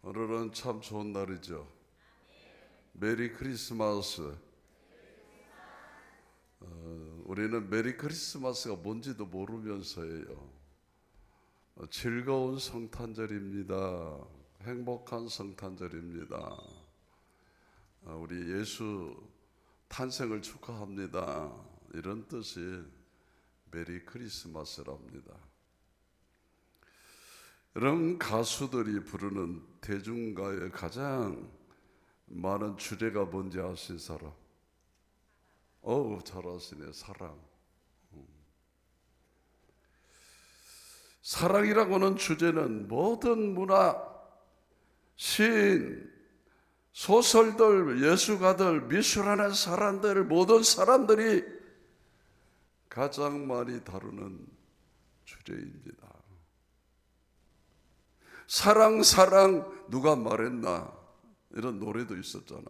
오늘은 참 좋은 날이죠. 메리 크리스마스. 우리는 메리 크리스마스가 뭔지도 모르면서요. 즐거운 성탄절입니다. 행복한 성탄절입니다. 우리 예수 탄생을 축하합니다. 이런 뜻이 메리 크리스마스랍니다. 이런 가수들이 부르는 대중가의 가장 많은 주제가 뭔지 아신 사람? 잘 아시네. 사랑. 사랑이라고는 주제는 모든 문화, 시인, 소설들, 예술가들, 미술하는 사람들, 모든 사람들이 가장 많이 다루는 주제입니다. 사랑 누가 말했나? 이런 노래도 있었잖아요.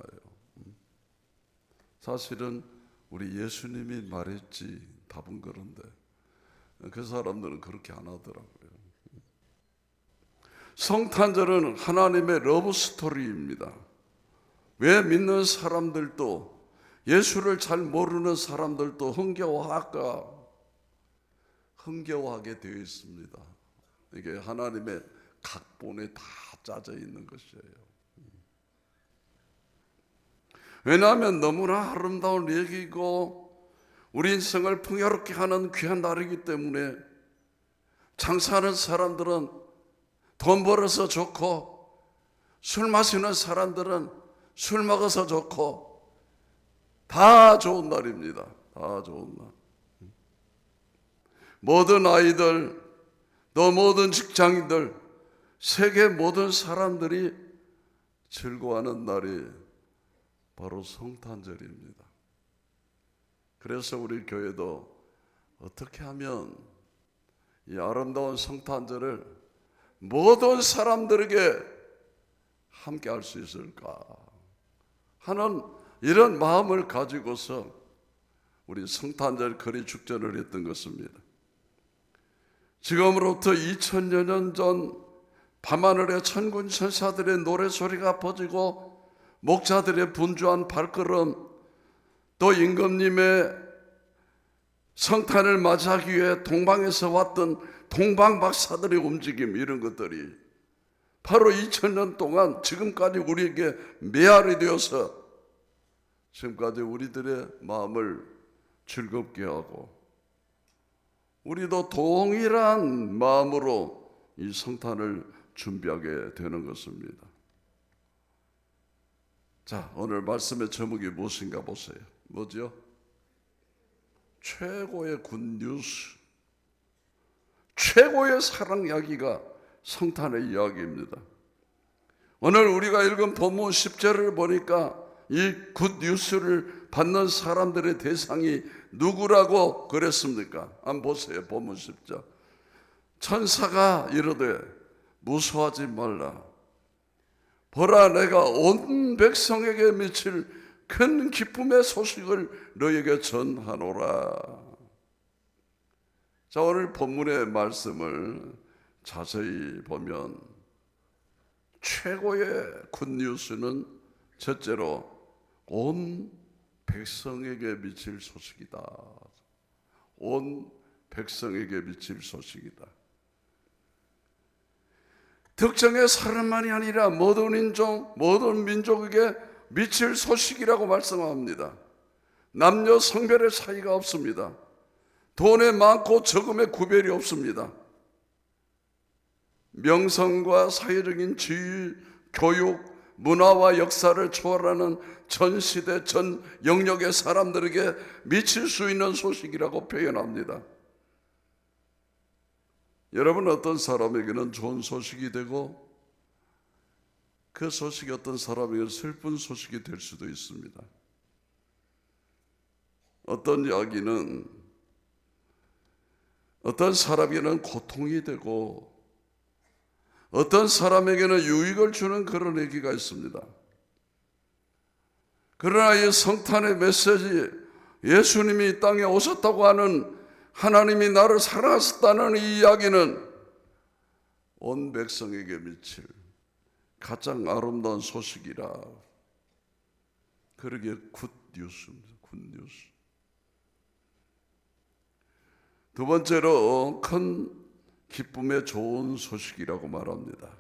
사실은 우리 예수님이 말했지, 답은 그런데 그 사람들은 그렇게 안 하더라고요. 성탄절은 하나님의 러브 스토리입니다. 왜 믿는 사람들도, 예수를 잘 모르는 사람들도 흥겨워하게 되어 있습니다. 이게 하나님의 각본에 다 짜져 있는 것이에요. 왜냐하면 너무나 아름다운 얘기고 우리 인생을 풍요롭게 하는 귀한 날이기 때문에 장사하는 사람들은 돈 벌어서 좋고, 술 마시는 사람들은 술 먹어서 좋고, 다 좋은 날입니다. 다 좋은 날. 모든 아이들, 또 모든 직장인들, 세계 모든 사람들이 즐거워하는 날이 바로 성탄절입니다. 그래서 우리 교회도 어떻게 하면 이 아름다운 성탄절을 모든 사람들에게 함께 할 수 있을까 하는 이런 마음을 가지고서 우리 성탄절 거리 축제를 했던 것입니다. 지금으로부터 2000여 년 전 밤하늘에 천군 천사들의 노래소리가 퍼지고 목자들의 분주한 발걸음, 또 임금님의 성탄을 맞이하기 위해 동방에서 왔던 동방박사들의 움직임, 이런 것들이 바로 2000년 동안 지금까지 우리에게 메아리 되어서 지금까지 우리들의 마음을 즐겁게 하고, 우리도 동일한 마음으로 이 성탄을 준비하게 되는 것입니다. 자, 오늘 말씀의 제목이 무엇인가 보세요. 뭐죠? 최고의 굿뉴스, 최고의 사랑 이야기가 성탄의 이야기입니다. 오늘 우리가 읽은 본문 10절을 보니까 이 굿뉴스를 받는 사람들의 대상이 누구라고 그랬습니까? 한번 보세요. 본문 10절. 천사가 이르되 무서워하지 말라. 보라, 내가 온 백성에게 미칠 큰 기쁨의 소식을 너에게 전하노라. 자, 오늘 본문의 말씀을 자세히 보면 최고의 굿뉴스는 첫째로 온 백성에게 미칠 소식이다. 온 백성에게 미칠 소식이다. 특정의 사람만이 아니라 모든 인종, 모든 민족에게 미칠 소식이라고 말씀합니다. 남녀 성별의 차이가 없습니다. 돈에 많고 적음의 구별이 없습니다. 명성과 사회적인 지위, 교육, 문화와 역사를 초월하는 전 시대, 전 영역의 사람들에게 미칠 수 있는 소식이라고 표현합니다. 여러분, 어떤 사람에게는 좋은 소식이 되고 그 소식이 어떤 사람에게는 슬픈 소식이 될 수도 있습니다. 어떤 이야기는 어떤 사람에게는 고통이 되고 어떤 사람에게는 유익을 주는 그런 얘기가 있습니다. 그러나 이 성탄의 메시지, 예수님이 이 땅에 오셨다고 하는, 하나님이 나를 사랑하셨다는 이 이야기는 온 백성에게 미칠 가장 아름다운 소식이라. 그러게 굿뉴스입니다. 굿뉴스. 두 번째로 큰 기쁨의 좋은 소식이라고 말합니다.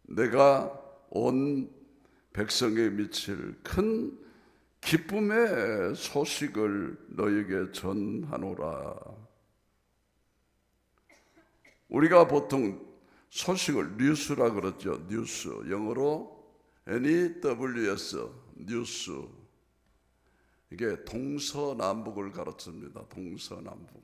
내가 온 백성에 미칠 큰 기쁨의 소식을 너에게 전하노라. 우리가 보통 소식을 뉴스라 그러죠. 뉴스. 영어로 NEWS, 뉴스. 이게 동서남북을 가르칩니다. 동서남북.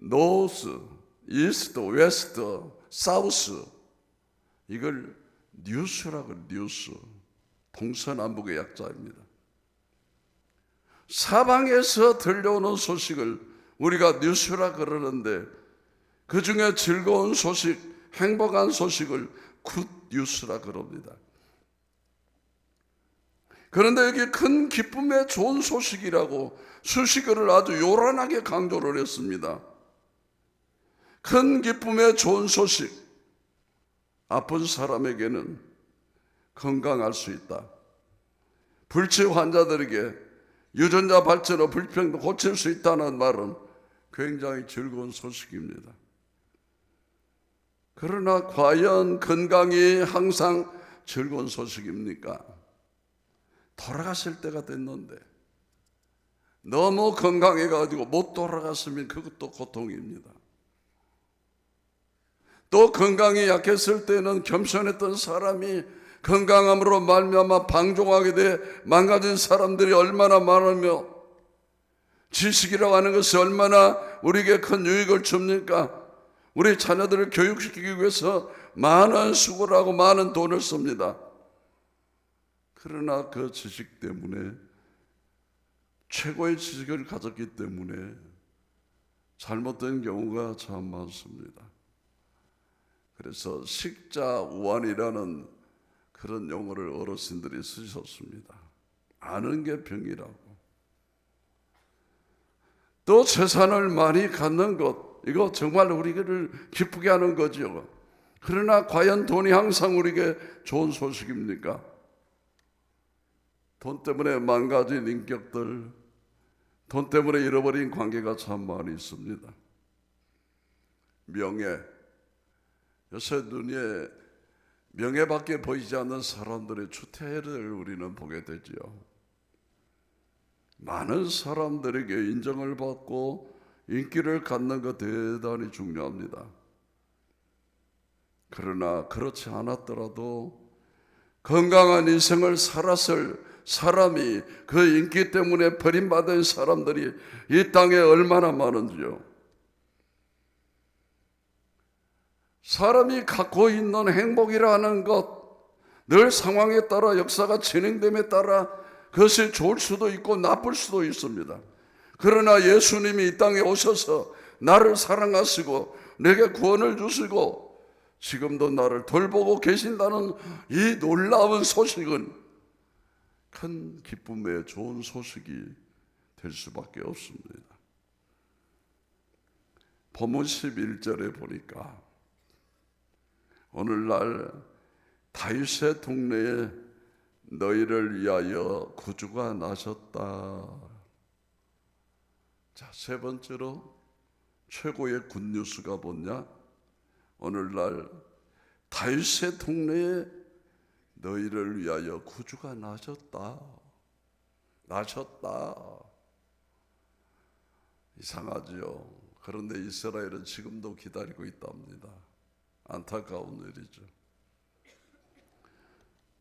노스, 이스트, 웨스트, 사우스. 이걸 뉴스라고, 뉴스. 동서남북의 약자입니다. 사방에서 들려오는 소식을 우리가 뉴스라 그러는데 그 중에 즐거운 소식, 행복한 소식을 굿뉴스라 그럽니다. 그런데 여기 큰 기쁨의 좋은 소식이라고 수식어를 아주 요란하게 강조를 했습니다. 큰 기쁨의 좋은 소식. 아픈 사람에게는 건강할 수 있다. 불치 환자들에게 유전자 발전으로 불평도 고칠 수 있다는 말은 굉장히 즐거운 소식입니다. 그러나 과연 건강이 항상 즐거운 소식입니까? 돌아가실 때가 됐는데 너무 건강해가지고 못 돌아갔으면 그것도 고통입니다. 또 건강이 약했을 때는 겸손했던 사람이 건강함으로 말미암아 방종하게 돼 망가진 사람들이 얼마나 많으며 지식이라고 하는 것이 얼마나 우리에게 큰 유익을 줍니까? 우리 자녀들을 교육시키기 위해서 많은 수고를 하고 많은 돈을 씁니다. 그러나 그 지식 때문에, 최고의 지식을 가졌기 때문에 잘못된 경우가 참 많습니다. 그래서 식자우환이라는 그런 용어를 어르신들이 쓰셨습니다. 아는 게 병이라고. 또 재산을 많이 갖는 것, 이거 정말 우리를 기쁘게 하는 거죠. 그러나 과연 돈이 항상 우리에게 좋은 소식입니까? 돈 때문에 망가진 인격들, 돈 때문에 잃어버린 관계가 참 많이 있습니다. 명예, 요새 눈에 명예밖에 보이지 않는 사람들의 추태를 우리는 보게 되지요. 많은 사람들에게 인정을 받고 인기를 갖는 것 대단히 중요합니다. 그러나 그렇지 않았더라도 건강한 인생을 살았을 사람이 그 인기 때문에 버림받은 사람들이 이 땅에 얼마나 많은지요. 사람이 갖고 있는 행복이라는 것, 늘 상황에 따라 역사가 진행됨에 따라 그것이 좋을 수도 있고 나쁠 수도 있습니다. 그러나 예수님이 이 땅에 오셔서 나를 사랑하시고 내게 구원을 주시고 지금도 나를 돌보고 계신다는 이 놀라운 소식은 큰 기쁨의 좋은 소식이 될 수밖에 없습니다. 본문 11절에 보니까 오늘날 다윗의 동네에 너희를 위하여 구주가 나셨다. 자, 세 번째로 최고의 굿뉴스가 뭐냐? 오늘날 다윗의 동네에 너희를 위하여 구주가 나셨다. 나셨다. 이상하죠. 그런데 이스라엘은 지금도 기다리고 있답니다. 안타까운 일이죠.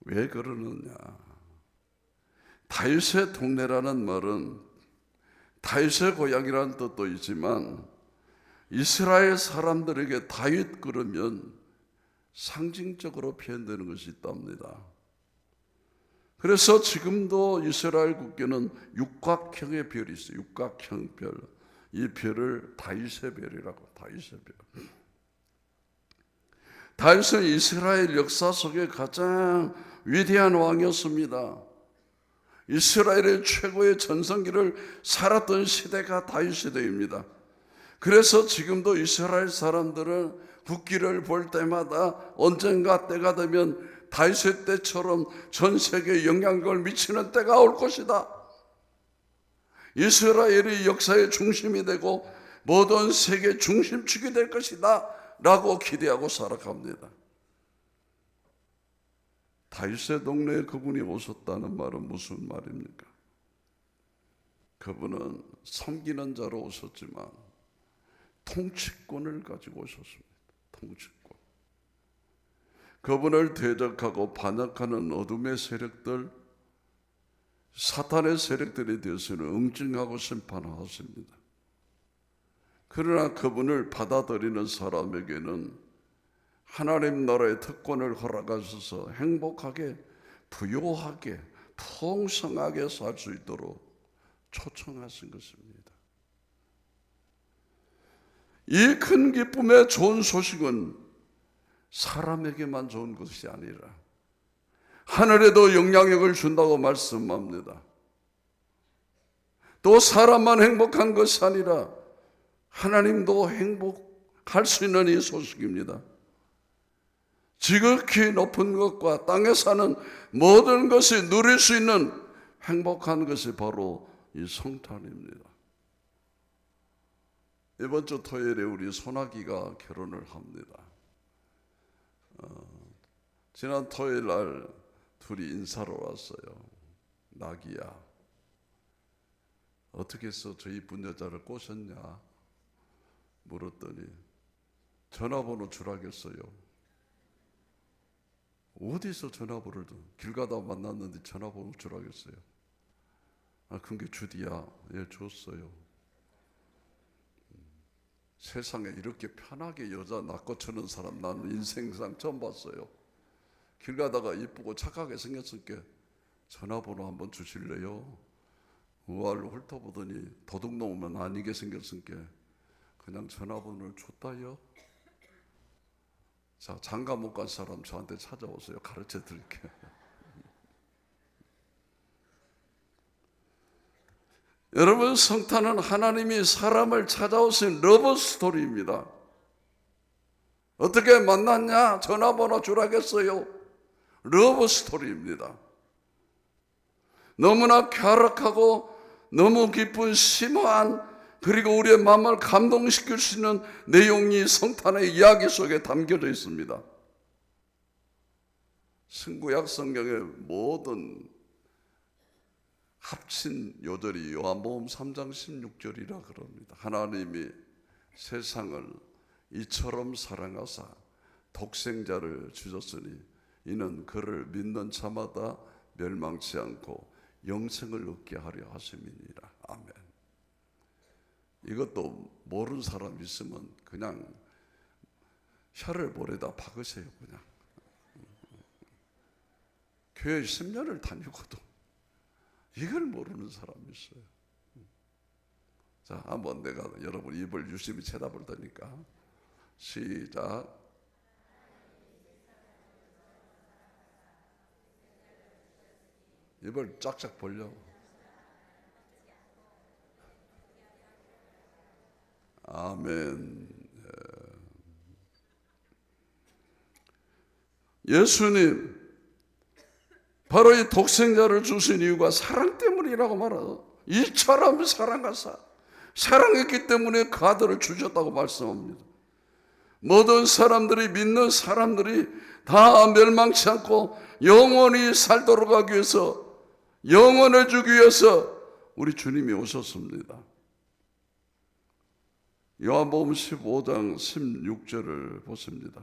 왜 그러느냐? 다윗의 동네라는 말은 다윗의 고향이라는 뜻도 있지만 이스라엘 사람들에게 다윗 그러면 상징적으로 표현되는 것이 있답니다. 그래서 지금도 이스라엘 국교는 육각형의 별이 있어요. 육각형 별. 이 별을 다윗의 별이라고. 다윗의 별. 다윗은 이스라엘 역사 속에 가장 위대한 왕이었습니다. 이스라엘의 최고의 전성기를 살았던 시대가 다윗 시대입니다. 그래서 지금도 이스라엘 사람들은 국기를 볼 때마다 언젠가 때가 되면 다윗의 때처럼 전 세계에 영향력을 미치는 때가 올 것이다. 이스라엘이 역사의 중심이 되고 모든 세계 중심축이 될 것이다 라고 기대하고 살아갑니다. 다윗의 동네에 그분이 오셨다는 말은 무슨 말입니까? 그분은 섬기는 자로 오셨지만 통치권을 가지고 오셨습니다. 통치권. 그분을 대적하고 반역하는 어둠의 세력들, 사탄의 세력들에 대해서는 응징하고 심판하십니다. 그러나 그분을 받아들이는 사람에게는 하나님 나라의 특권을 허락하셔서 행복하게, 부요하게, 풍성하게 살 수 있도록 초청하신 것입니다. 이 큰 기쁨의 좋은 소식은 사람에게만 좋은 것이 아니라 하늘에도 영향력을 준다고 말씀합니다. 또 사람만 행복한 것이 아니라 하나님도 행복할 수 있는 이 소식입니다. 지극히 높은 것과 땅에 사는 모든 것이 누릴 수 있는 행복한 것이 바로 이 성탄입니다. 이번 주 토요일에 우리 소나기가 결혼을 합니다. 지난 토요일 날 둘이 인사로 왔어요. 나기야, 어떻게 해서 저희 분여자를 꼬셨냐 물었더니 전화번호 주라겠어요. 어디서 전화번호를 길 가다 만났는데 전화번호 주라겠어요. 그게 주디야. 예, 줬어요. 세상에 이렇게 편하게 여자 낚아채는 사람 나는 인생상 처음 봤어요. 길 가다가 이쁘고 착하게 생겼으니까 전화번호 한번 주실래요? 우아를 훑어보더니 도둑놈은 아니게 생겼으니까 그냥 전화번호를 줬다요. 자, 장가 못 간 사람 저한테 찾아오세요. 가르쳐 드릴게요. 여러분, 성탄은 하나님이 사람을 찾아오신 러브 스토리입니다. 어떻게 만났냐? 전화번호 주라겠어요. 러브 스토리입니다. 너무나 쾌락하고 너무 기쁜 심오한, 그리고 우리의 마음을 감동시킬 수 있는 내용이 성탄의 이야기 속에 담겨져 있습니다. 신구약 성경의 모든 합친 요절이 요한복음 3장 16절이라 그럽니다. 하나님이 세상을 이처럼 사랑하사 독생자를 주셨으니 이는 그를 믿는 자마다 멸망치 않고 영생을 얻게 하려 하심이니라. 아멘. 이것도 모르는 사람 있으면 그냥 혀를 모래다 박으세요. 그냥 교회 10년을 다니고도 이걸 모르는 사람이 있어요. 자, 한번 내가 여러분 입을 유심히 쳐다볼 테니까 시작. 입을 쫙쫙 벌려. 아멘. 예수님 바로 이 독생자를 주신 이유가 사랑 때문이라고 말하죠. 이처럼 사랑하사, 사랑했기 때문에 그 아들을 주셨다고 말씀합니다. 모든 사람들이, 믿는 사람들이 다 멸망치 않고 영원히 살도록 하기 위해서, 영원해 주기 위해서 우리 주님이 오셨습니다. 요한복음 15장 16절을 보십니다.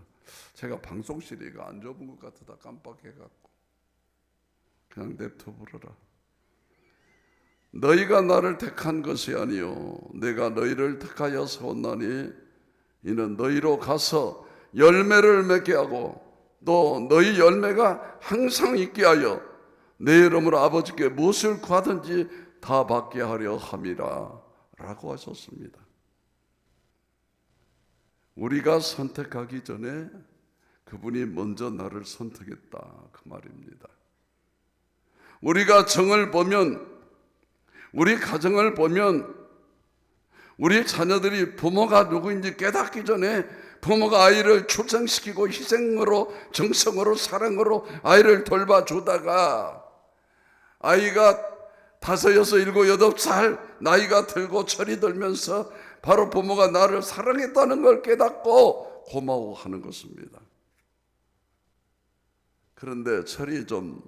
제가 방송실이 안 좁은 것 같아 다 깜빡해갖고 그냥 냅둬 부르라. 너희가 나를 택한 것이 아니요 내가 너희를 택하여 세웠나니 이는 너희로 가서 열매를 맺게 하고 또 너희 열매가 항상 있게 하여 내 이름으로 아버지께 무엇을 구하든지 다 받게 하려 함이라 라고 하셨습니다. 우리가 선택하기 전에 그분이 먼저 나를 선택했다 그 말입니다. 우리가 정을 보면, 우리 가정을 보면, 우리 자녀들이 부모가 누구인지 깨닫기 전에 부모가 아이를 출생시키고 희생으로, 정성으로, 사랑으로 아이를 돌봐주다가 아이가 5, 6, 7, 8살 나이가 들고 철이 들면서 바로 부모가 나를 사랑했다는 걸 깨닫고 고마워하는 것입니다. 그런데 철이 좀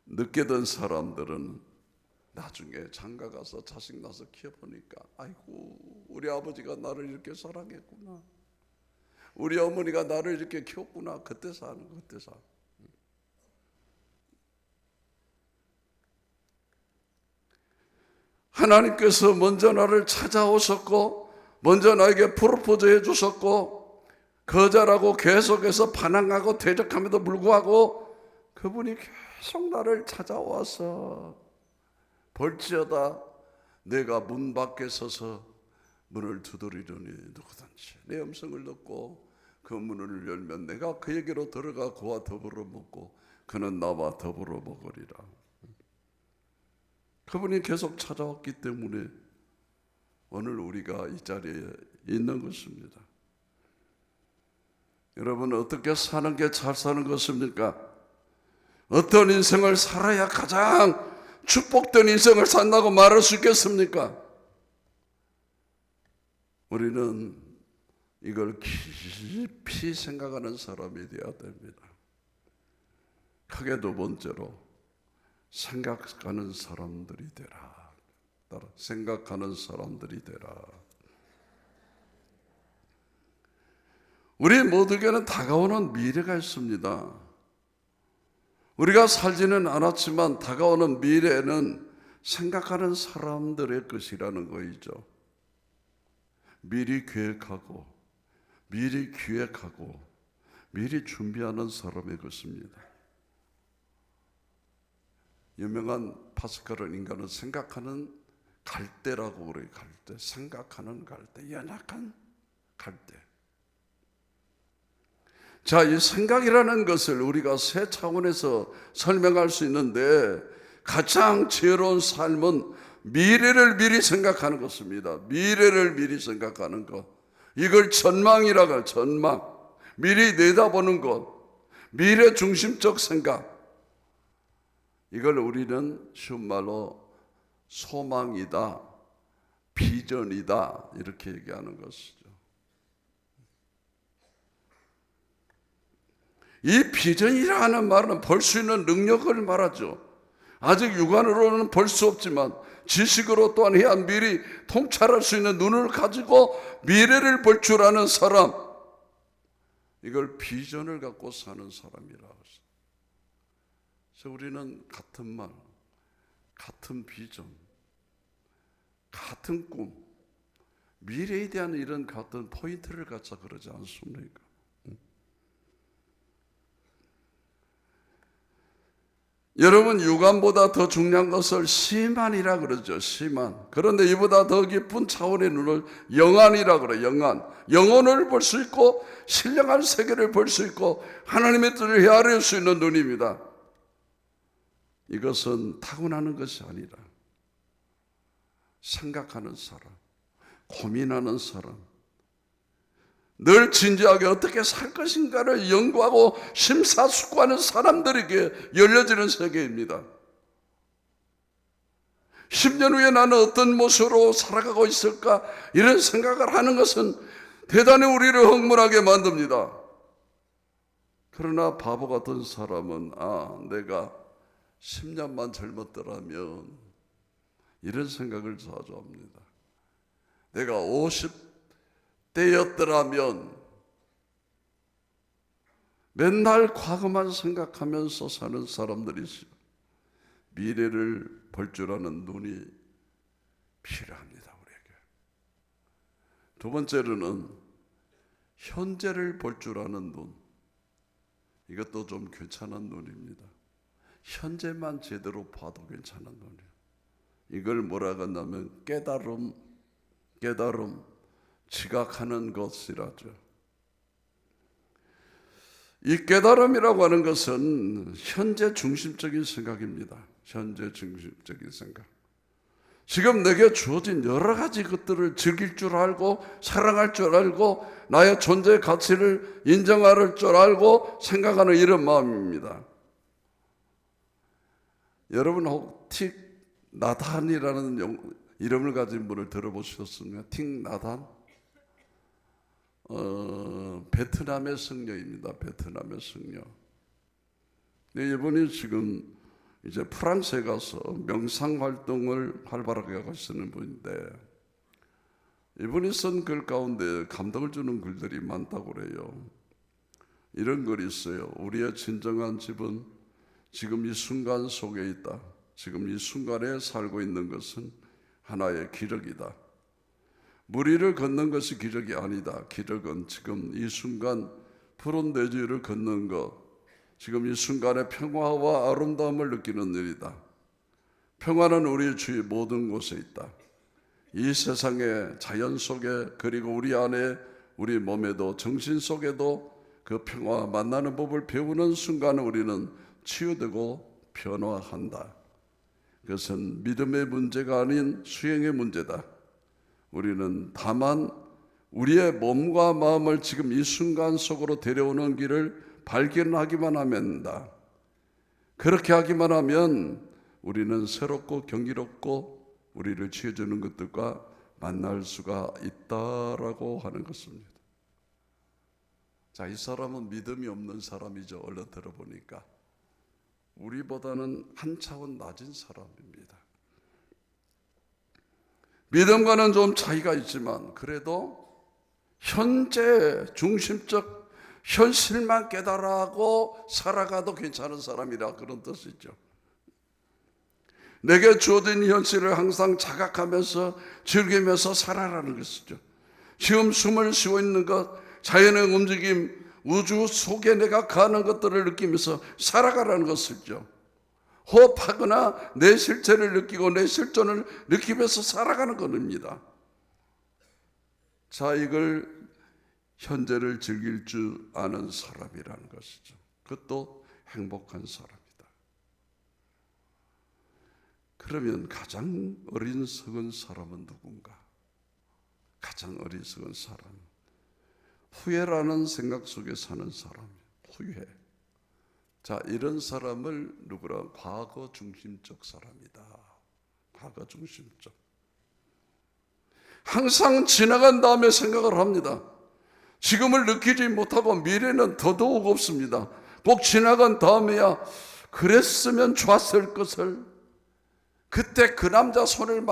늦게 든 사람들은 나중에 장가 가서 자식 낳아서 키워보니까 아이고, 우리 아버지가 나를 이렇게 사랑했구나, 우리 어머니가 나를 이렇게 키웠구나. 그때 사는, 그때 사. 하나님께서 먼저 나를 찾아오셨고 먼저 나에게 프로포즈 해주셨고 거절하고 계속해서 반항하고 대적함에도 불구하고 그분이 계속 나를 찾아와서 볼지어다 내가 문 밖에 서서 문을 두드리려니 누구든지 내 음성을 듣고 그 문을 열면 내가 그에게로 들어가 그와 더불어 먹고 그는 나와 더불어 먹으리라. 그분이 계속 찾아왔기 때문에 오늘 우리가 이 자리에 있는 것입니다. 여러분, 어떻게 사는 게 잘 사는 것입니까? 어떤 인생을 살아야 가장 축복된 인생을 산다고 말할 수 있겠습니까? 우리는 이걸 깊이 생각하는 사람이 되어야 됩니다. 크게 두 번째로 생각하는 사람들이 되라. 따라 생각하는 사람들이 되라. 우리 모두에게는 다가오는 미래가 있습니다. 우리가 살지는 않았지만 다가오는 미래는 생각하는 사람들의 것이라는 거이죠. 미리 계획하고 미리 기획하고 미리 준비하는 사람의 것입니다. 유명한 파스칼은 인간은 생각하는 갈대라고 그래요. 갈대, 생각하는 갈대, 연약한 갈대. 자, 이 생각이라는 것을 우리가 세 차원에서 설명할 수 있는데 가장 지혜로운 삶은 미래를 미리 생각하는 것입니다. 미래를 미리 생각하는 것. 이걸 전망이라고 해요. 전망. 미리 내다보는 것. 미래 중심적 생각. 이걸 우리는 쉬운 말로 소망이다, 비전이다 이렇게 얘기하는 것이죠. 이 비전이라는 말은 볼 수 있는 능력을 말하죠. 아직 육안으로는 볼 수 없지만 지식으로 또한 해야 미리 통찰할 수 있는 눈을 가지고 미래를 볼 줄 아는 사람, 이걸 비전을 갖고 사는 사람이라고 합니다. 그래서 우리는 같은 말, 같은 비전, 같은 꿈, 미래에 대한 이런 같은 포인트를 갖자 그러지 않습니까? 여러분, 육안보다 더 중요한 것을 시만이라 그러죠. 시만. 그런데 이보다 더 깊은 차원의 눈을 영안이라 그래요. 영안. 영혼을 볼 수 있고 신령한 세계를 볼 수 있고 하나님의 뜻을 헤아릴 수 있는 눈입니다. 이것은 타고나는 것이 아니라 생각하는 사람, 고민하는 사람, 늘 진지하게 어떻게 살 것인가를 연구하고 심사숙고하는 사람들에게 열려지는 세계입니다. 10년 후에 나는 어떤 모습으로 살아가고 있을까? 이런 생각을 하는 것은 대단히 우리를 흥분하게 만듭니다. 그러나 바보 같은 사람은 내가 10년만 젊었더라면 이런 생각을 자주 합니다. 내가 50대였더라면 맨날 과거만 생각하면서 사는 사람들이 있어요. 미래를 볼 줄 아는 눈이 필요합니다, 우리에게. 두 번째로는 현재를 볼 줄 아는 눈. 이것도 좀 괜찮은 눈입니다. 현재만 제대로 봐도 괜찮은 눈이에요. 이걸 뭐라고 한다면 깨달음, 지각하는 것이라죠. 이 깨달음이라고 하는 것은 현재 중심적인 생각입니다. 현재 중심적인 생각. 지금 내게 주어진 여러 가지 것들을 즐길 줄 알고 사랑할 줄 알고 나의 존재의 가치를 인정할 줄 알고 생각하는 이런 마음입니다. 여러분 혹 틱 나단이라는 이름을 가진 분을 들어보셨습니까? 틱 나단? 베트남의 성녀입니다. 베트남의 성녀. 이분이 지금 이제 프랑스에 가서 명상 활동을 활발하게 하고 있는 분인데, 이분이 쓴 글 가운데 감동을 주는 글들이 많다고 그래요. 이런 글이 있어요. 우리의 진정한 집은 지금 이 순간 속에 있다. 지금 이 순간에 살고 있는 것은 하나의 기적이다. 무리를 걷는 것이 기적이 아니다. 기적은 지금 이 순간 푸른 대지를 걷는 것, 지금 이 순간의 평화와 아름다움을 느끼는 일이다. 평화는 우리 주위 모든 곳에 있다. 이 세상의 자연 속에, 그리고 우리 안에, 우리 몸에도 정신 속에도 그 평화와 만나는 법을 배우는 순간 우리는 치유되고 변화한다. 그것은 믿음의 문제가 아닌 수행의 문제다. 우리는 다만 우리의 몸과 마음을 지금 이 순간 속으로 데려오는 길을 발견하기만 하면 된다. 그렇게 하기만 하면 우리는 새롭고 경이롭고 우리를 치유주는 것들과 만날 수가 있다라고 하는 것입니다. 자, 이 사람은 믿음이 없는 사람이죠. 얼른 들어보니까 우리보다는 한 차원 낮은 사람입니다. 믿음과는 좀 차이가 있지만 그래도 현재 중심적 현실만 깨달아하고 살아가도 괜찮은 사람이라 그런 뜻이죠. 내게 주어진 현실을 항상 자각하면서 즐기면서 살아라는 것이죠. 지금 숨을 쉬고 있는 것, 자연의 움직임, 우주 속에 내가 가는 것들을 느끼면서 살아가라는 것이죠. 호흡하거나 내 실체를 느끼고 내 실존을 느끼면서 살아가는 겁니다. 자, 이걸 현재를 즐길 줄 아는 사람이라는 것이죠. 그것도 행복한 사람이다. 그러면 가장 어리석은 사람은 누군가? 가장 어리석은 사람, 후회라는 생각 속에 사는 사람. 후회. 자, 이런 사람을 누구라? 과거 중심적 사람이다. 과거 중심적. 항상 지나간 다음에 생각을 합니다. 지금을 느끼지 못하고 미래는 더더욱 없습니다. 꼭 지나간 다음에야 그랬으면 좋았을 것을, 그때 그 남자 손을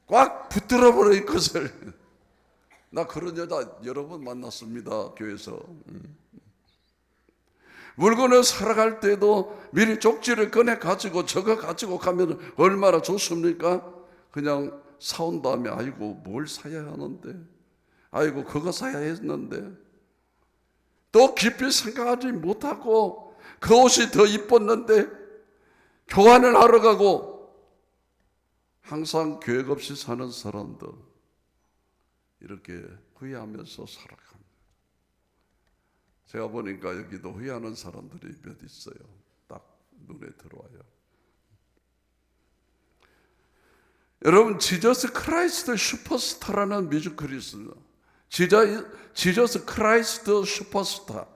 꽉 붙들어 버릴 것을. 나 그런 여자 여러 번 만났습니다. 교회에서. 물건을 살아갈 때도 미리 쪽지를 꺼내 가지고 저거 가지고 가면 얼마나 좋습니까? 그냥 사온 다음에 아이고 뭘 사야 하는데, 아이고 그거 사야 했는데, 또 깊이 생각하지 못하고 그 옷이 더 이뻤는데 교환을 하러 가고, 항상 계획 없이 사는 사람들 이렇게 후회하면서 살아갑니다. 제가 보니까 여기도 후회하는 사람들이 몇 있어요. 딱 눈에 들어와요. 여러분, 지저스 크라이스트 슈퍼스타라는 뮤지컬이 있습니다. 지저스 크라이스트 슈퍼스타.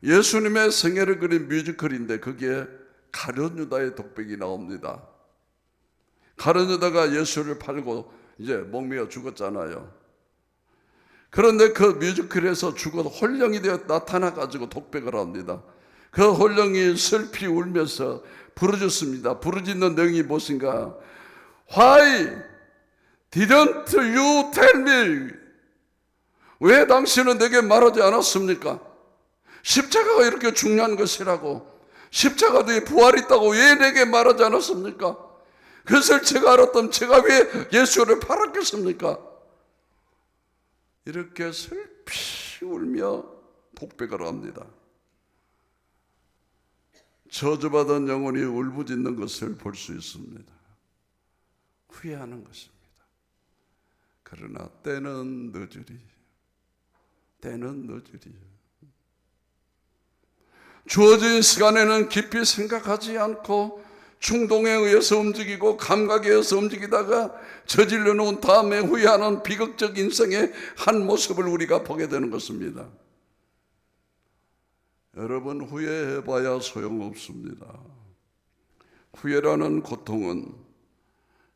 예수님의 생애를 그린 뮤지컬인데 거기에 가룟 유다의 독백이 나옵니다. 가룟 유다가 예수를 팔고 이제 목매어 죽었잖아요. 그런데 그 뮤지컬에서 죽어서 홀령이 되어 나타나가지고 독백을 합니다. 그 홀령이 슬피 울면서 부르짖습니다. 부르짖는 내용이 무엇인가? Why didn't you tell me? 왜 당신은 내게 말하지 않았습니까? 십자가가 이렇게 중요한 것이라고, 십자가 뒤에 부활이 있다고 왜 내게 말하지 않았습니까? 그것을 제가 알았다면 제가 왜 예수를 팔았겠습니까? 이렇게 슬피 울며 독백을 합니다. 저주받은 영혼이 울부짖는 것을 볼 수 있습니다. 후회하는 것입니다. 그러나 때는 늦으리. 때는 늦으리. 주어진 시간에는 깊이 생각하지 않고 충동에 의해서 움직이고 감각에 의해서 움직이다가 저질러 놓은 다음에 후회하는 비극적 인생의 한 모습을 우리가 보게 되는 것입니다. 여러분, 후회해봐야 소용없습니다. 후회라는 고통은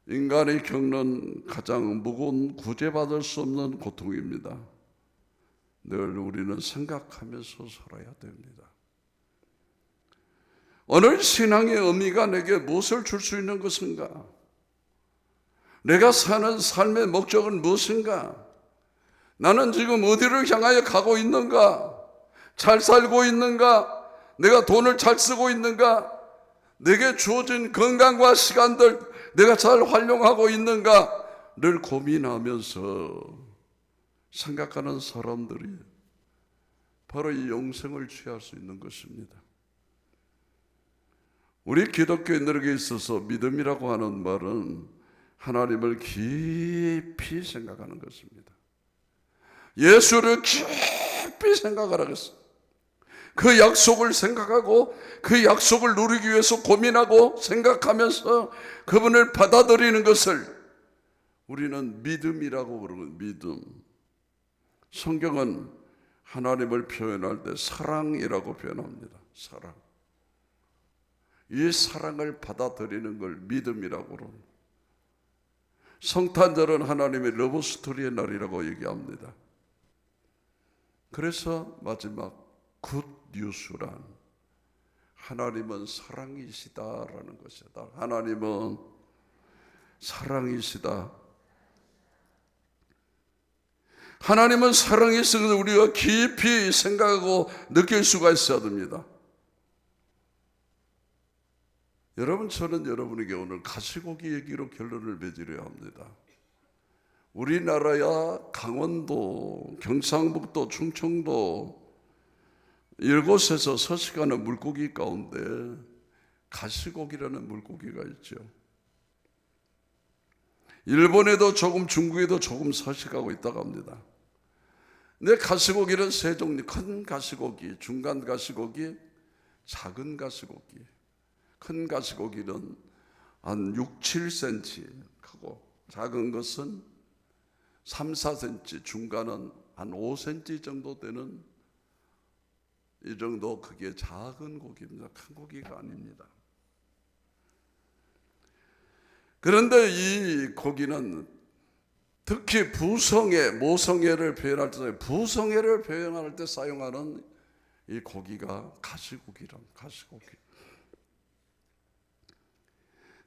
인간이 겪는 가장 무거운 구제받을 수 없는 고통입니다. 늘 우리는 생각하면서 살아야 됩니다. 오늘 신앙의 의미가 내게 무엇을 줄 수 있는 것인가? 내가 사는 삶의 목적은 무엇인가? 나는 지금 어디를 향하여 가고 있는가? 잘 살고 있는가? 내가 돈을 잘 쓰고 있는가? 내게 주어진 건강과 시간들 내가 잘 활용하고 있는가? 늘 고민하면서 생각하는 사람들이 바로 이 영생을 취할 수 있는 것입니다. 우리 기독교인들에게 있어서 믿음이라고 하는 말은 하나님을 깊이 생각하는 것입니다. 예수를 깊이 생각하라겠어요. 그 약속을 생각하고 그 약속을 누리기 위해서 고민하고 생각하면서 그분을 받아들이는 것을 우리는 믿음이라고 부르는 믿음. 성경은 하나님을 표현할 때 사랑이라고 표현합니다. 사랑. 이 사랑을 받아들이는 걸 믿음이라고 합니다. 성탄절은 하나님의 러브스토리의 날이라고 얘기합니다. 그래서 마지막 굿 뉴스란 하나님은 사랑이시다라는 것이다. 하나님은 사랑이시다. 하나님은 사랑이시다. 우리가 깊이 생각하고 느낄 수가 있어야 됩니다. 여러분, 저는 여러분에게 오늘 가시고기 얘기로 결론을 맺으려 합니다. 우리나라야 강원도, 경상북도, 충청도 이곳에서 서식하는 물고기 가운데 가시고기라는 물고기가 있죠. 일본에도 조금, 중국에도 조금 서식하고 있다고 합니다. 근데 가시고기는 세 종류, 큰 가시고기, 중간 가시고기, 작은 가시고기. 큰 가시고기는 한 6, 7cm 크고 작은 것은 3, 4cm, 중간은 한 5cm 정도 되는 이 정도 크기의 작은 고기입니다. 큰 고기가 아닙니다. 그런데 이 고기는 특히 부성애, 모성애를 표현할 때, 부성애를 표현할 때 사용하는 이 고기가 가시고기란 가시고기.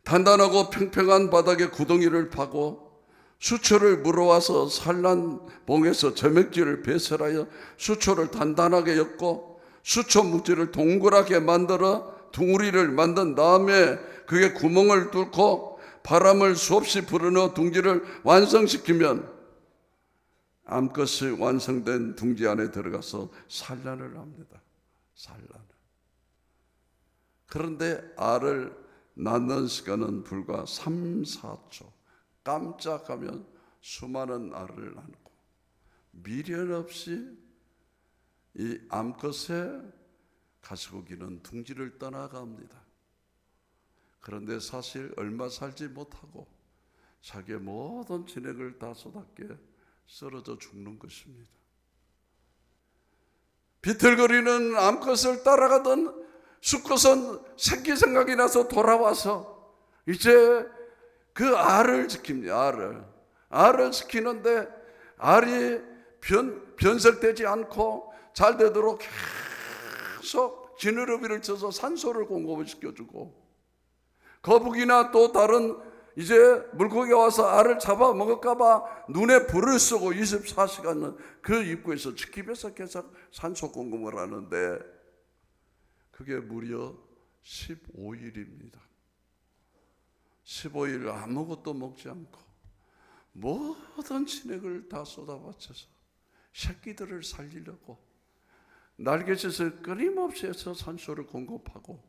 단단하고 평평한 바닥에 구덩이를 파고 수초를 물어와서 산란봉에서 점액질을 배설하여 수초를 단단하게 엮고 수초 묵지를 동그랗게 만들어 둥우리를 만든 다음에 그게 구멍을 뚫고 바람을 수없이 불어넣어 둥지를 완성시키면 암컷이 완성된 둥지 안에 들어가서 산란을 합니다. 산란을. 그런데 알을 낳는 시간은 불과 3, 4초. 깜짝하면 수많은 알을 낳고 미련 없이 이 암컷의 가시고기는 둥지를 떠나갑니다. 그런데 사실 얼마 살지 못하고 자기의 모든 진액을 다 쏟았기에 쓰러져 죽는 것입니다. 비틀거리는 암컷을 따라가던 수컷은 새끼 생각이 나서 돌아와서 이제 그 알을 지킵니다. 알을 지키는데 알이 변색되지 않고 잘 되도록 계속 지느러미를 쳐서 산소를 공급을 시켜주고, 거북이나 또 다른 이제 물고기가 와서 알을 잡아먹을까봐 눈에 불을 쏘고 24시간은 그 입구에서 지키면서 계속 산소 공급을 하는데 그게 무려 15일입니다. 15일 아무것도 먹지 않고 모든 진액을 다 쏟아바쳐서 새끼들을 살리려고 날갯짓을 끊임없이 해서 산소를 공급하고,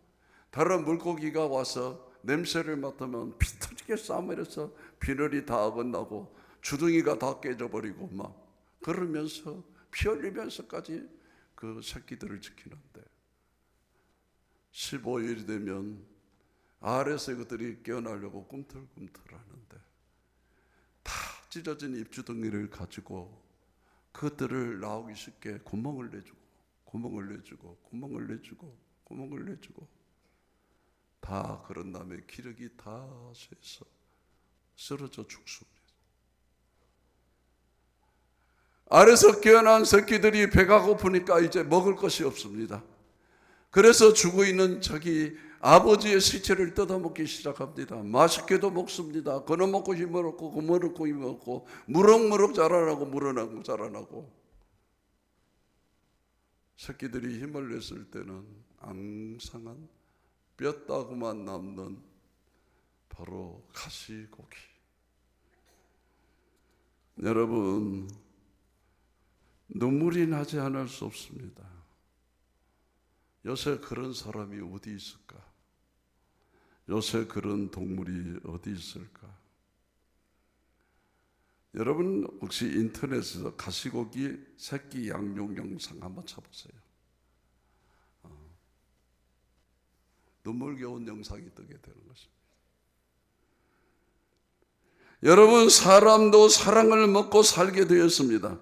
다른 물고기가 와서 냄새를 맡으면 피 터지게 싸매려서 비늘이 다 어긋나고 주둥이가 다 깨져버리고 막 그러면서 피 흘리면서까지 그 새끼들을 지키는데, 15일이 되면 알에서 이것들이 깨어나려고 꿈틀꿈틀하는데 다 찢어진 입주둥이를 가지고 그것들을 나오기 쉽게 구멍을 내주고 다 그런 다음에 기력이 다 쇠서 쓰러져 죽습니다. 알에서 깨어난 새끼들이 배가 고프니까 이제 먹을 것이 없습니다. 그래서 죽어있는 저기 아버지의 시체를 뜯어먹기 시작합니다. 맛있게도 먹습니다. 그거 먹고 힘을 얻고 그거 먹고 힘을 얻고 무럭무럭 자라나고 물어나고 자라나고, 새끼들이 힘을 냈을 때는 앙상한 뼈다구만 남는 바로 가시고기. 여러분, 눈물이 나지 않을 수 없습니다. 요새 그런 사람이 어디 있을까? 요새 그런 동물이 어디 있을까? 여러분 혹시 인터넷에서 가시고기 새끼 양용 영상 한번 쳐보세요. 눈물겨운 영상이 뜨게 되는 것입니다. 여러분, 사람도 사랑을 먹고 살게 되었습니다.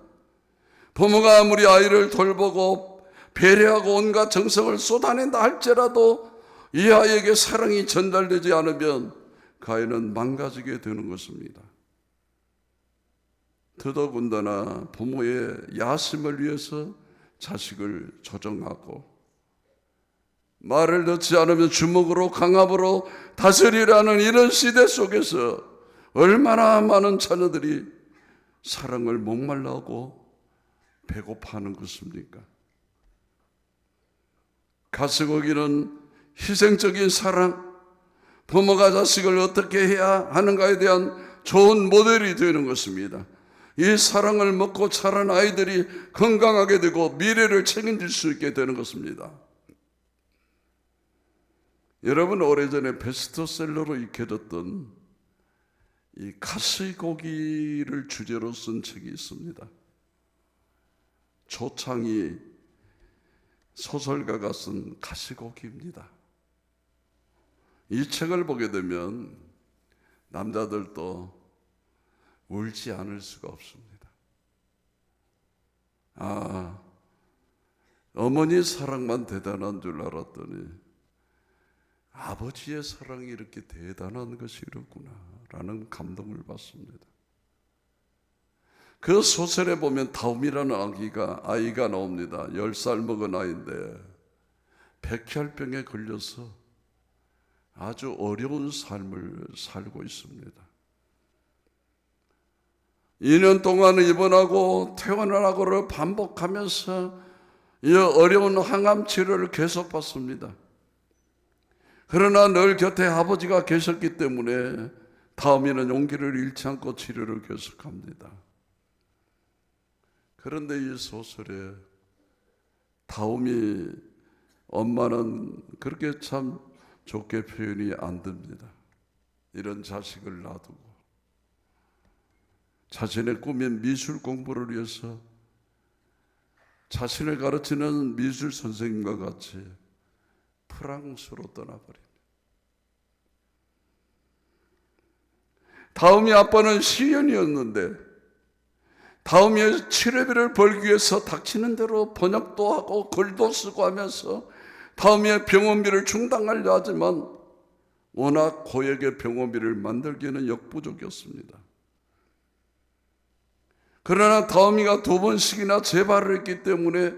부모가 아무리 아이를 돌보고 배려하고 온갖 정성을 쏟아낸다 할지라도 이 아이에게 사랑이 전달되지 않으면 그 아이는 망가지게 되는 것입니다. 더더군다나 부모의 야심을 위해서 자식을 조정하고 말을 듣지 않으면 주먹으로 강압으로 다스리라는 이런 시대 속에서 얼마나 많은 자녀들이 사랑을 목말라하고 배고파하는 것입니까? 가시고기는 희생적인 사랑, 부모가 자식을 어떻게 해야 하는가에 대한 좋은 모델이 되는 것입니다. 이 사랑을 먹고 자란 아이들이 건강하게 되고 미래를 책임질 수 있게 되는 것입니다. 여러분, 오래전에 베스트셀러로 익혀졌던 이 가시고기를 주제로 쓴 책이 있습니다. 조창희 소설가가 쓴 가시고기입니다. 이 책을 보게 되면 남자들도 울지 않을 수가 없습니다. 어머니 사랑만 대단한 줄 알았더니 아버지의 사랑이 이렇게 대단한 것이로구나 라는 감동을 받습니다. 그 소설에 보면 다움이라는 아이가 나옵니다. 10살 먹은 아이인데 백혈병에 걸려서 아주 어려운 삶을 살고 있습니다. 2년 동안 입원하고 퇴원을 하고를 반복하면서 이 어려운 항암 치료를 계속 받습니다. 그러나 늘 곁에 아버지가 계셨기 때문에 다음이는 용기를 잃지 않고 치료를 계속합니다. 그런데 이 소설에 다움이 엄마는 그렇게 참 좋게 표현이 안 됩니다. 이런 자식을 놔두고 자신의 꿈인 미술 공부를 위해서 자신을 가르치는 미술 선생님과 같이 프랑스로 떠나버립니다. 다음이 아빠는 시연이었는데 다음에 치료비를 벌기 위해서 닥치는 대로 번역도 하고 글도 쓰고 하면서 다음에 병원비를 충당하려 하지만 워낙 고액의 병원비를 만들기에는 역부족이었습니다. 그러나 다음이가 2번씩이나 재발을 했기 때문에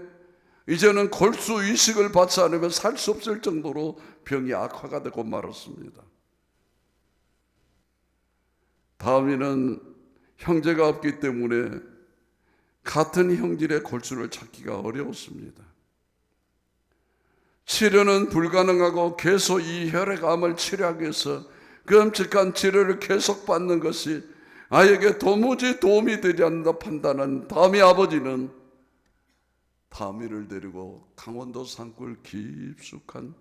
이제는 골수 이식을 받지 않으면 살 수 없을 정도로 병이 악화가 되고 말았습니다. 다음이는 형제가 없기 때문에 같은 형질의 골수를 찾기가 어려웠습니다. 치료는 불가능하고 계속 이 혈액암을 치료하기 위해서 끔찍한 치료를 계속 받는 것이 아이에게 도무지 도움이 되지 않는다 판단한 다음이 아버지는 다음이를 데리고 강원도 산골 깊숙한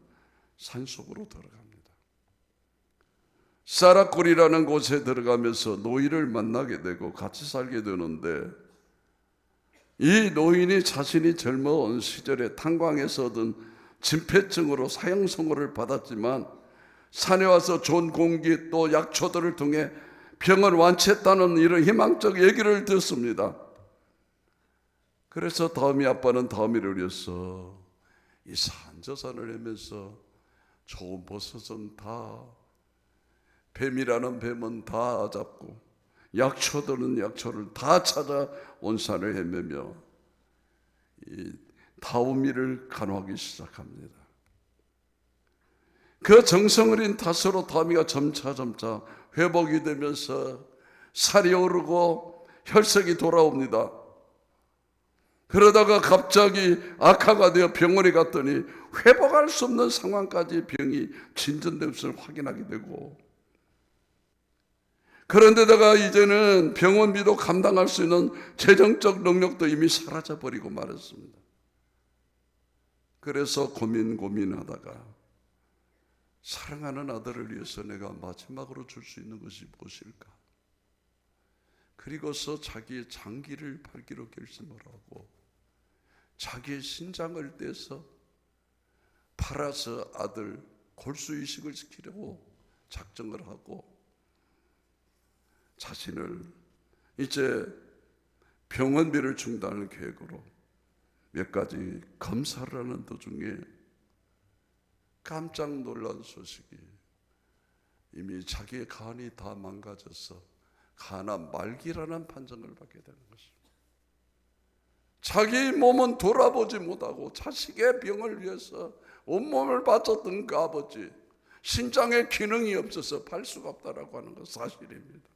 산속으로 들어갑니다. 사라골이라는 곳에 들어가면서 노인을 만나게 되고 같이 살게 되는데, 이 노인이 자신이 젊어온 시절에 탄광에서 얻은 진폐증으로 사형 선고를 받았지만 산에 와서 좋은 공기 또 약초들을 통해 병을 완치했다는 이런 희망적 얘기를 듣습니다. 그래서 다음이 아빠는 다음이를 위해서 이 산저산을 헤매서 좋은 버섯은 다, 뱀이라는 뱀은 다 잡고 약초들은 약초를 다 찾아 온 산을 헤매며 이 다우미를 간호하기 시작합니다. 그 정성어린 탓으로 다우미가 점차 회복이 되면서 살이 오르고 혈색이 돌아옵니다. 그러다가 갑자기 악화가 되어 병원에 갔더니 회복할 수 없는 상황까지 병이 진전된 것을 확인하게 되고, 그런데다가 이제는 병원비도 감당할 수 있는 재정적 능력도 이미 사라져버리고 말았습니다. 그래서 고민하다가 사랑하는 아들을 위해서 내가 마지막으로 줄 수 있는 것이 무엇일까? 그리고서 자기의 장기를 팔기로 결심을 하고 자기의 신장을 떼서 팔아서 아들 골수 이식을 시키려고 작정을 하고 자신을 이제 병원비를 중단할 계획으로 몇 가지 검사를 하는 도중에 깜짝 놀란 소식이, 이미 자기의 간이 다 망가져서 간암 말기라는 판정을 받게 되는 것입니다. 자기 몸은 돌아보지 못하고 자식의 병을 위해서 온몸을 바쳤던 그 아버지, 신장에 기능이 없어서 팔 수가 없다라고 하는 것 사실입니다.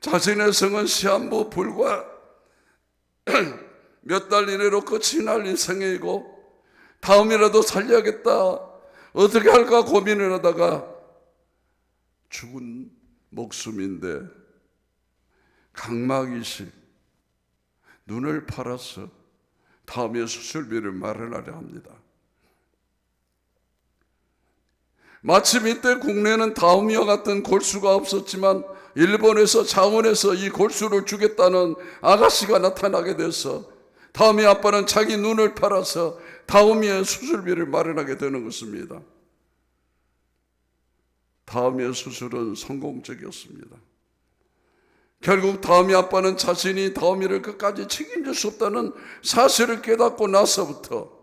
자신의 성은 시한부 불과 몇 달 이내로 끝이 날 인생이고 다음이라도 살려야겠다, 어떻게 할까 고민을 하다가 죽은 목숨인데 각막이식, 눈을 팔아서 다음에 수술비를 마련하려 합니다. 마침 이때 국내에는 다음이와 같은 골수가 없었지만 일본에서 자원에서 이 골수를 주겠다는 아가씨가 나타나게 돼서 다음이 아빠는 자기 눈을 팔아서 다음이의 수술비를 마련하게 되는 것입니다. 다음이의 수술은 성공적이었습니다. 결국 다음이 아빠는 자신이 다음이를 끝까지 책임질 수 없다는 사실을 깨닫고 나서부터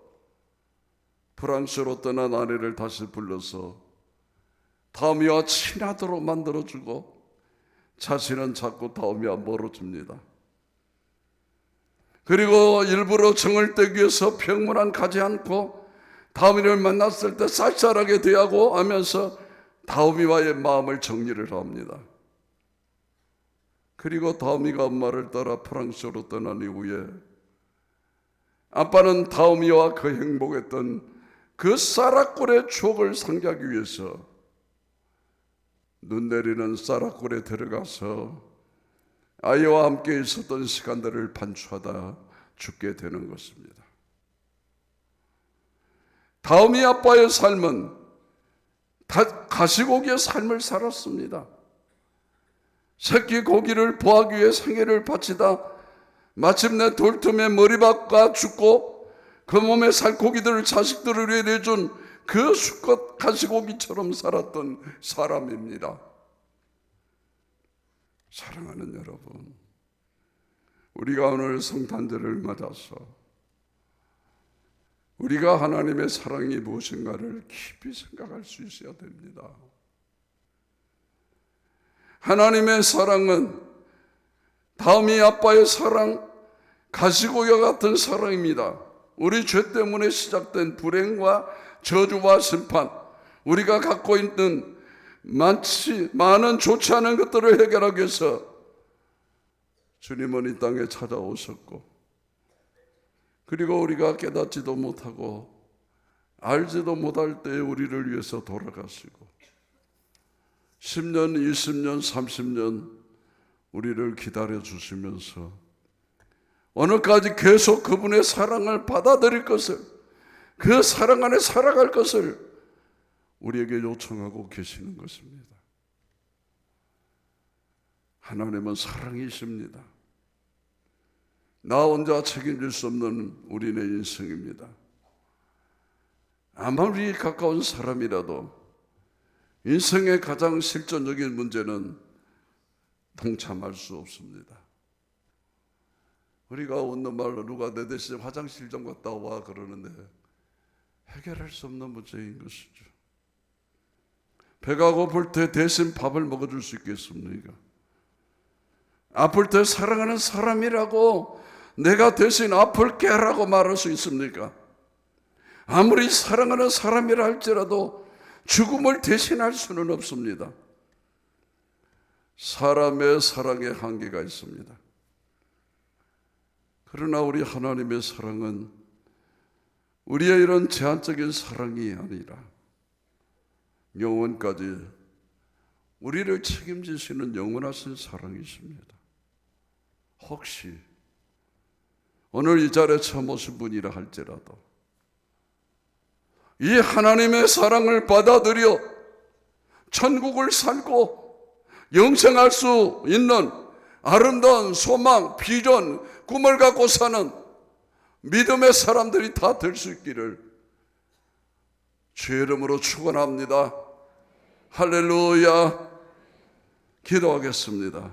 프랑스로 떠난 아내를 다시 불러서 다음이와 친하도록 만들어주고 자신은 자꾸 다음이와 멀어집니다. 그리고 일부러 정을 떼기 위해서 병문안 가지 않고 다음이를 만났을 때 쌀쌀하게 대하고 하면서 다음이와의 마음을 정리를 합니다. 그리고 다음이가 엄마를 따라 프랑스로 떠난 이후에 아빠는 다음이와 그 행복했던 그 쌀아골의 추억을 상기하기 위해서 눈 내리는 쌀아골에 들어가서 아이와 함께 있었던 시간들을 반추하다 죽게 되는 것입니다. 다음이 아빠의 삶은 가시고기의 삶을 살았습니다. 새끼 고기를 보하기 위해 생애를 바치다 마침내 돌틈에 머리박과 죽고 그 몸의 살코기들을 자식들을 위해 내준 그 수컷 가시고기처럼 살았던 사람입니다. 사랑하는 여러분, 우리가 오늘 성탄절을 맞아서 우리가 하나님의 사랑이 무엇인가를 깊이 생각할 수 있어야 됩니다. 하나님의 사랑은 다음이 아빠의 사랑, 가시고기와 같은 사랑입니다. 우리 죄 때문에 시작된 불행과 저주와 심판, 우리가 갖고 있는 많은 좋지 않은 것들을 해결하기 위해서 주님은 이 땅에 찾아오셨고, 그리고 우리가 깨닫지도 못하고 알지도 못할 때에 우리를 위해서 돌아가시고 10년, 20년, 30년 우리를 기다려 주시면서 오늘까지 계속 그분의 사랑을 받아들일 것을, 그 사랑 안에 살아갈 것을 우리에게 요청하고 계시는 것입니다. 하나님은 사랑이십니다. 나 혼자 책임질 수 없는 우리의 인생입니다. 아무리 가까운 사람이라도 인생의 가장 실존적인 문제는 동참할 수 없습니다. 우리가 웃는 말로 누가 내 대신 화장실 좀 갔다 와 그러는데 해결할 수 없는 문제인 것이죠. 배가 고플 때 대신 밥을 먹어줄 수 있겠습니까? 아플 때 사랑하는 사람이라고 내가 대신 아플게라고 말할 수 있습니까? 아무리 사랑하는 사람이라 할지라도 죽음을 대신할 수는 없습니다. 사람의 사랑에 한계가 있습니다. 그러나 우리 하나님의 사랑은 우리의 이런 제한적인 사랑이 아니라 영원까지 우리를 책임지시는 영원하신 사랑이십니다. 혹시 오늘 이 자리에 처음 오신 분이라 할지라도 이 하나님의 사랑을 받아들여 천국을 살고 영생할 수 있는 아름다운 소망, 비전, 꿈을 갖고 사는 믿음의 사람들이 다 될 수 있기를 주의 이름으로 축원합니다. 할렐루야. 기도하겠습니다.